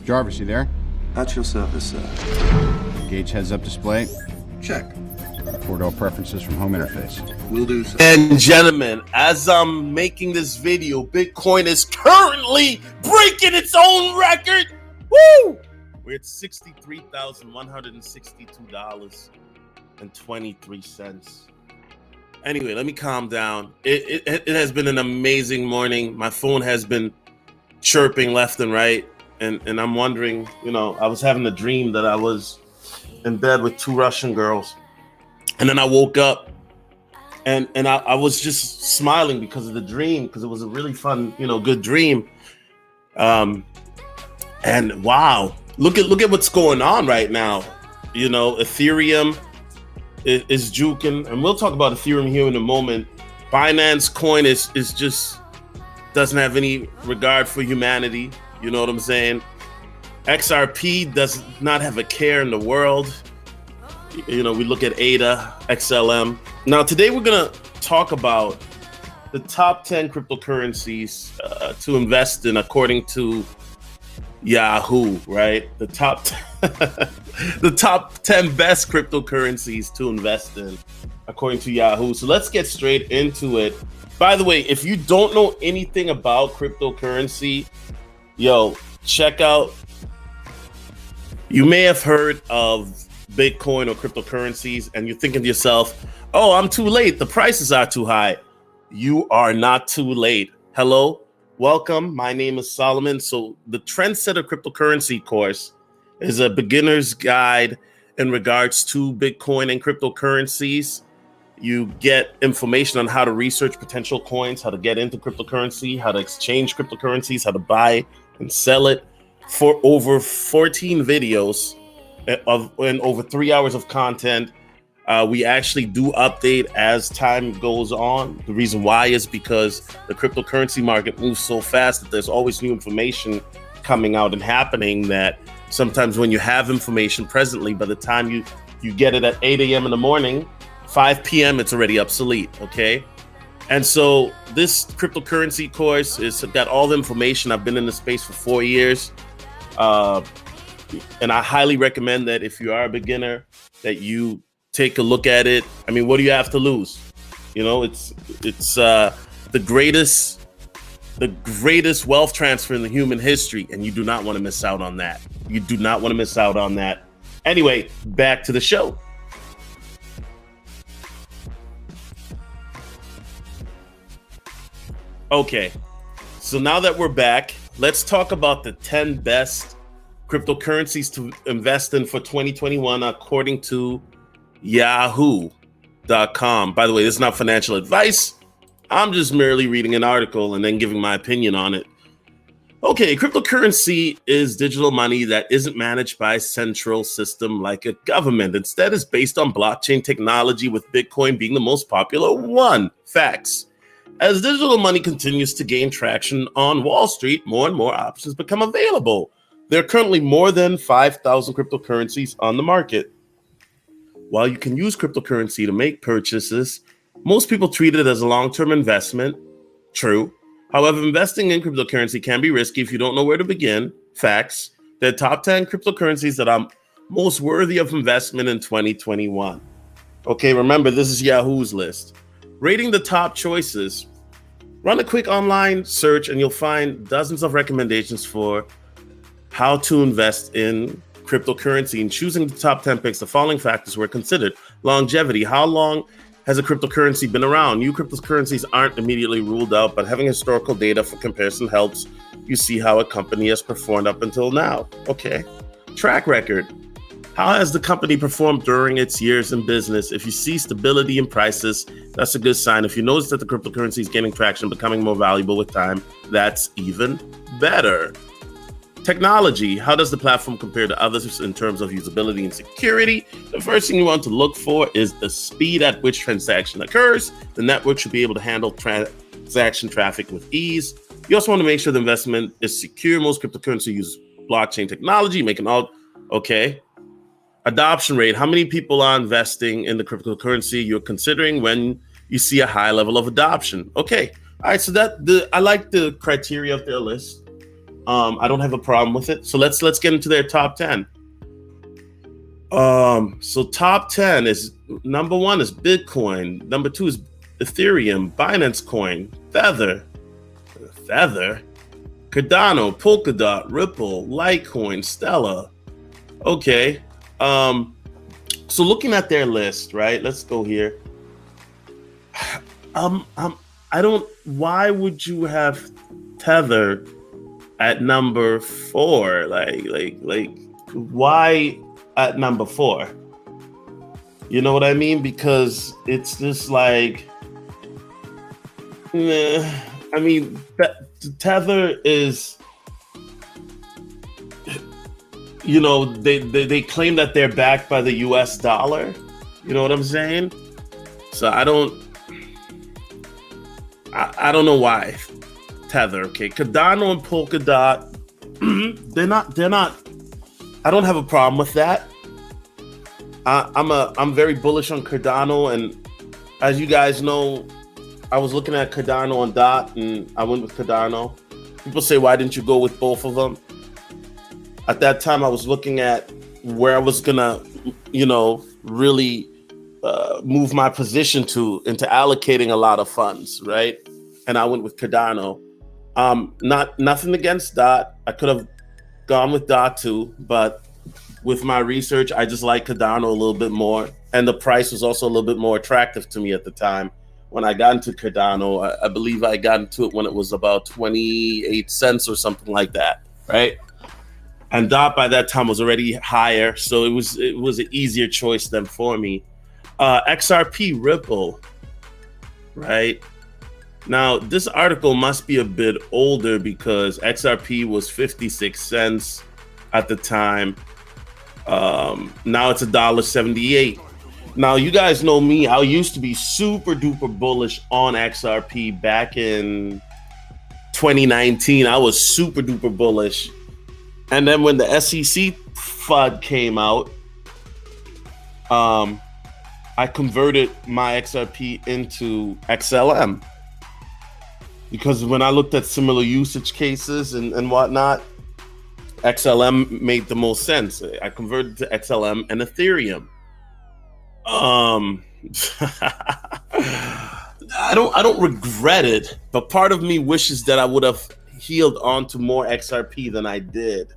Jarvis, you there? At your service, sir. Gauge heads-up display. Check. Four-door preferences from home interface. Will do, sir. And gentlemen, as I'm making this video, Bitcoin is currently breaking its own record. Woo! We're at $63,162.23. Anyway, let me calm down. It has been an amazing morning. My phone has been chirping left and right. And I'm wondering, I was having a dream that I was in bed with two Russian girls. And then I woke up and I was just smiling because of the dream, because it was a really fun, good dream. And wow, look at what's going on right now. Ethereum is juking, and we'll talk about Ethereum here in a moment. Binance coin is just doesn't have any regard for humanity. You know what I'm saying? XRP does not have a care in the world. We look at ADA, XLM. Now, today we're going to talk about the top 10 cryptocurrencies to invest in according to Yahoo, right? The top 10 best cryptocurrencies to invest in according to Yahoo. So let's get straight into it. By the way, if you don't know anything about cryptocurrency, check out. You may have heard of Bitcoin or cryptocurrencies, and you're thinking to yourself, oh, I'm too late. The prices are too high. You are not too late. Hello, welcome. My name is Solomon. So the Trendsetter Cryptocurrency course is a beginner's guide in regards to Bitcoin and cryptocurrencies. You get information on how to research potential coins, how to get into cryptocurrency, how to exchange cryptocurrencies, how to buy and sell it. For over 14 videos and over 3 hours of content. We actually do update as time goes on. The reason why is because the cryptocurrency market moves so fast that there's always new information coming out and happening, that sometimes when you have information presently, by the time you get it at 8 a.m. in the morning, 5 p.m., it's already obsolete, okay? And so this cryptocurrency course has got all the information. I've been in the space for 4 years. And I highly recommend that if you are a beginner, that you take a look at it. I mean, what do you have to lose? It's the greatest wealth transfer in the human history, and you do not want to miss out on that. You do not want to miss out on that. Anyway, back to the show. Okay, so now that we're back, let's talk about the 10 best cryptocurrencies to invest in for 2021 according to yahoo.com. By the way, this is not financial advice. I'm just merely reading an article and then giving my opinion on it. Okay, cryptocurrency is digital money that isn't managed by a central system like a government. Instead, it's based on blockchain technology, with Bitcoin being the most popular one. Facts. As digital money continues to gain traction on Wall Street, more and more options become available. There are currently more than 5,000 cryptocurrencies on the market. While you can use cryptocurrency to make purchases, most people treat it as a long-term investment. True. However, investing in cryptocurrency can be risky if you don't know where to begin. Facts. The top 10 cryptocurrencies that are most worthy of investment in 2021. Okay, remember, this is Yahoo's list. Rating the top choices. Run a quick online search and you'll find dozens of recommendations for how to invest in cryptocurrency. In choosing the top 10 picks, the following factors were considered. Longevity. How long has a cryptocurrency been around? New cryptocurrencies aren't immediately ruled out, but having historical data for comparison helps you see how a company has performed up until now. Okay. Track record. How has the company performed during its years in business? If you see stability in prices, that's a good sign. If you notice that the cryptocurrency is gaining traction, becoming more valuable with time, that's even better. Technology. How does the platform compare to others in terms of usability and security? The first thing you want to look for is the speed at which transaction occurs. The network should be able to handle transaction traffic with ease. You also want to make sure the investment is secure. Most cryptocurrency use blockchain technology, making all okay. Adoption rate. How many people are investing in the cryptocurrency you're considering when you see a high level of adoption? Okay. All right. So I like the criteria of their list. I don't have a problem with it. So let's get into their top 10. So top 10 is number 1 is Bitcoin, number 2 is Ethereum, Binance Coin, Tether, Cardano, Polkadot, Ripple, Litecoin, Stellar. Okay. So looking at their list, right? Let's go here. I don't. Why would you have Tether at number 4? Like, why at number 4? You know what I mean? Because it's just like, I mean, Tether is, you know, they claim that they're backed by the US dollar. You know what I'm saying? So I don't know why Tether. Okay, Cardano and Polkadot, they're not. I don't have a problem with that. I'm very bullish on Cardano, and as you guys know, I was looking at Cardano on DOT, and I went with Cardano. People say, why didn't you go with both of them? At that time, I was looking at where I was gonna, you know, really move my position into allocating a lot of funds, right? And I went with Cardano. Nothing against DOT. I could have gone with DOT too, but with my research, I just like Cardano a little bit more, and the price was also a little bit more attractive to me at the time. When I got into Cardano, I believe I got into it when it was about 28 cents or something like that, right? And DOT by that time was already higher, so it was an easier choice than for me. XRP Ripple, right? Now, this article must be a bit older because XRP was 56 cents at the time. Now it's $1.78. Now, you guys know me. I used to be super duper bullish on XRP back in 2019. I was super duper bullish. And then when the SEC FUD came out, I converted my XRP into XLM. Because when I looked at similar usage cases and whatnot, XLM made the most sense. I converted to XLM and Ethereum. I don't regret it, but part of me wishes that I would have healed onto more XRP than I did.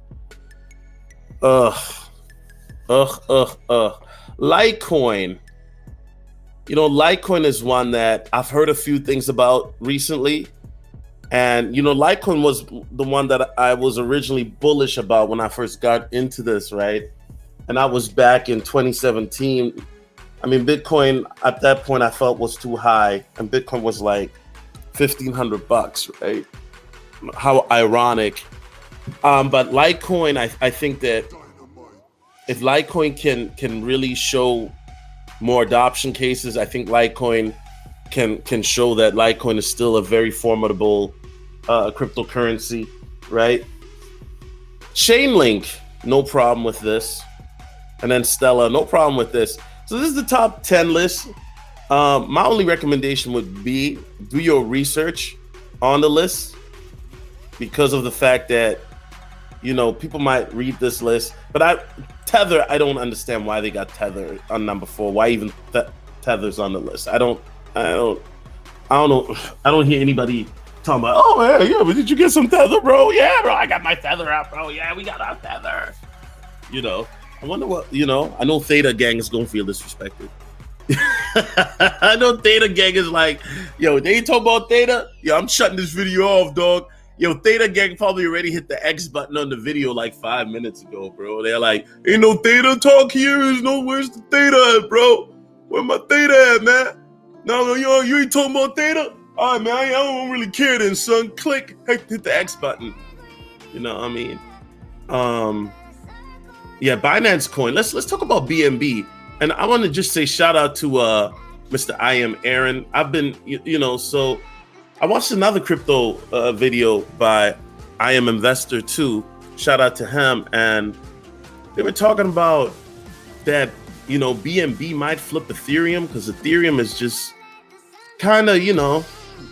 Litecoin. You know, Litecoin is one that I've heard a few things about recently. And, you know, Litecoin was the one that I was originally bullish about when I first got into this, right? And I was back in 2017. I mean, Bitcoin at that point I felt was too high, and Bitcoin was like $1,500, right? How ironic. But Litecoin, I think that if Litecoin can really show more adoption cases, I think Litecoin can show that Litecoin is still a very formidable cryptocurrency, right? Chainlink, no problem with this. And then Stellar, no problem with this. So this is the top 10 list. My only recommendation would be do your research on the list, because of the fact that, you know, people might read this list. But Tether, I don't understand why they got Tether on number 4. Why even Tether's on the list? I don't know. I don't hear anybody talking about, oh yeah, but did you get some Tether, bro? Yeah, bro, I got my Tether out, bro. Yeah, we got our Tether. You know, I wonder what, you know, I know Theta Gang is gonna feel disrespected. I know Theta Gang is like, yo, they ain't talking about Theta? Yo, I'm shutting this video off, dog. Yo, Theta Gang probably already hit the X button on the video like 5 minutes ago, bro. They're like, ain't no Theta talk here. Where's the Theta at, bro? Where my Theta at, man? No, you ain't talking about Theta? All right, man, I don't really care then, son. Click, hit the X button. You know what I mean? Yeah, Binance Coin. Let's talk about BNB. And I want to just say shout out to Mr. I Am Aaron. I've been, you know, so I watched another crypto video by I Am Investor too. Shout out to him. And they were talking about that, you know, BNB might flip Ethereum because Ethereum is just kind of, you know,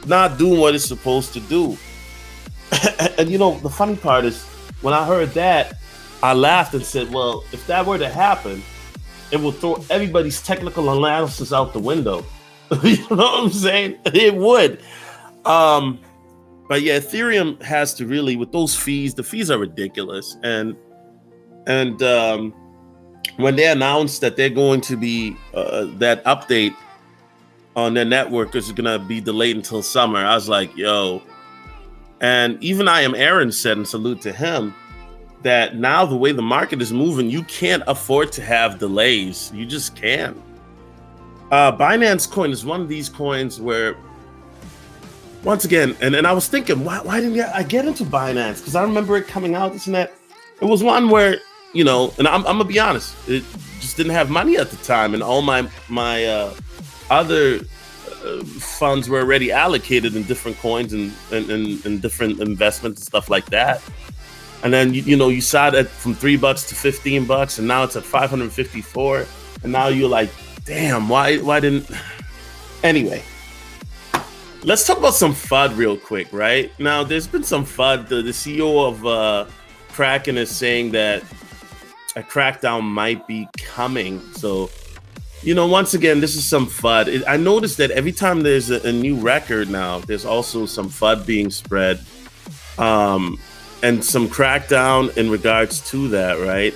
not doing what it's supposed to do. And the funny part is when I heard that, I laughed and said, well, if that were to happen, it will throw everybody's technical analysis out the window. You know what I'm saying? It would. But yeah, Ethereum has to really, with those fees, the fees are ridiculous. And when they announced that they're going to be that update on their network is going to be delayed until summer, I was like, yo. And even I Am Aaron said, and salute to him, that now the way the market is moving, you can't afford to have delays. You just can't. Binance Coin is one of these coins where, once again, and I was thinking, why didn't I get into Binance? Because I remember it coming out, this and that. It was one where, and I'm gonna be honest, it just didn't have money at the time, and all my other funds were already allocated in different coins and different investments and stuff like that. And then you saw that from $3 to $15, and now it's at 554, and now you're like, damn, why didn't? Anyway, let's talk about some FUD real quick, right? Now, there's been some FUD. The CEO of Kraken is saying that a crackdown might be coming. So, once again, this is some FUD. I noticed that every time there's a new record now, there's also some FUD being spread, and some crackdown in regards to that, right?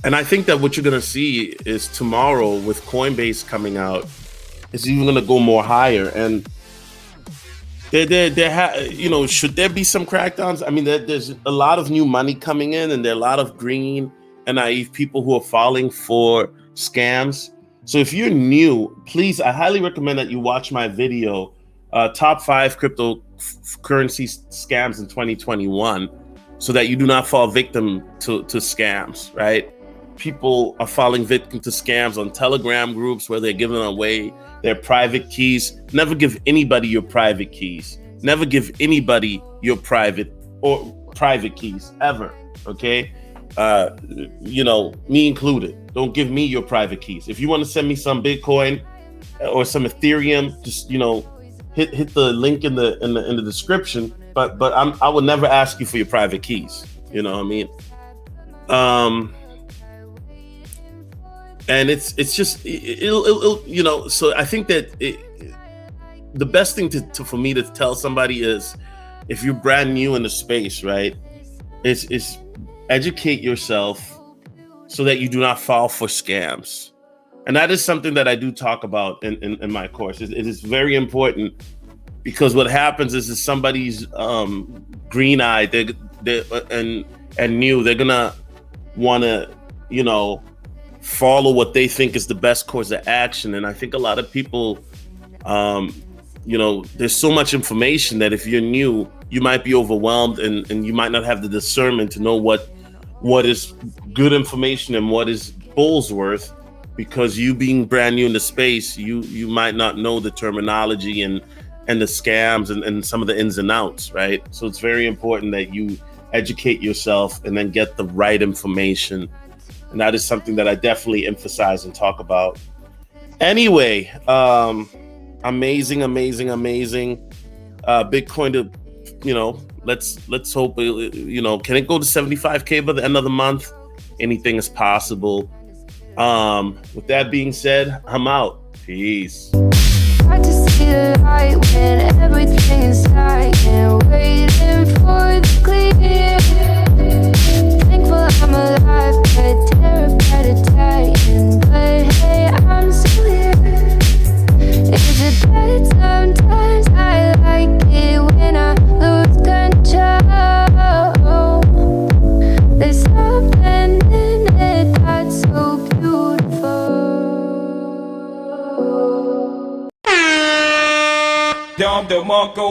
And I think that what you're gonna see is tomorrow with Coinbase coming out, is even gonna go more higher. And should there be some crackdowns? I mean, there's a lot of new money coming in, and there are a lot of green and naive people who are falling for scams. So if you're new, please, I highly recommend that you watch my video, top 5 cryptocurrency scams in 2021, so that you do not fall victim to scams, right? People are falling victim to scams on Telegram groups where they're giving away their private keys. Never give anybody your private keys. Never give anybody your private keys ever. Okay? Me included. Don't give me your private keys. If you want to send me some Bitcoin or some Ethereum, just hit the link in the description. But I will never ask you for your private keys. You know what I mean? And it's just it'll so I think that the best thing for me to tell somebody is, if you're brand new in the space, right, is educate yourself so that you do not fall for scams. And that is something that I do talk about in my course. It is very important, because what happens is somebody's green-eyed, and new, they're gonna want to follow what they think is the best course of action. And I think a lot of people, there's so much information that if you're new, you might be overwhelmed, and you might not have the discernment to know what is good information and what is bull's worth, because you being brand new in the space, you might not know the terminology and the scams and some of the ins and outs, right? So it's very important that you educate yourself and then get the right information. And that is something that I definitely emphasize and talk about. Anyway, amazing. Bitcoin to, let's hope, can it go to 75K by the end of the month? Anything is possible. With that being said, I'm out. Peace. Hard to see the light when everything is dark and waiting for the clear. Thankful I'm alive, but terrified of dying. But hey, I'm still here. Is it bad? Sometimes I like it when I lose control. There's something in it that's so beautiful. Dom DeMarco.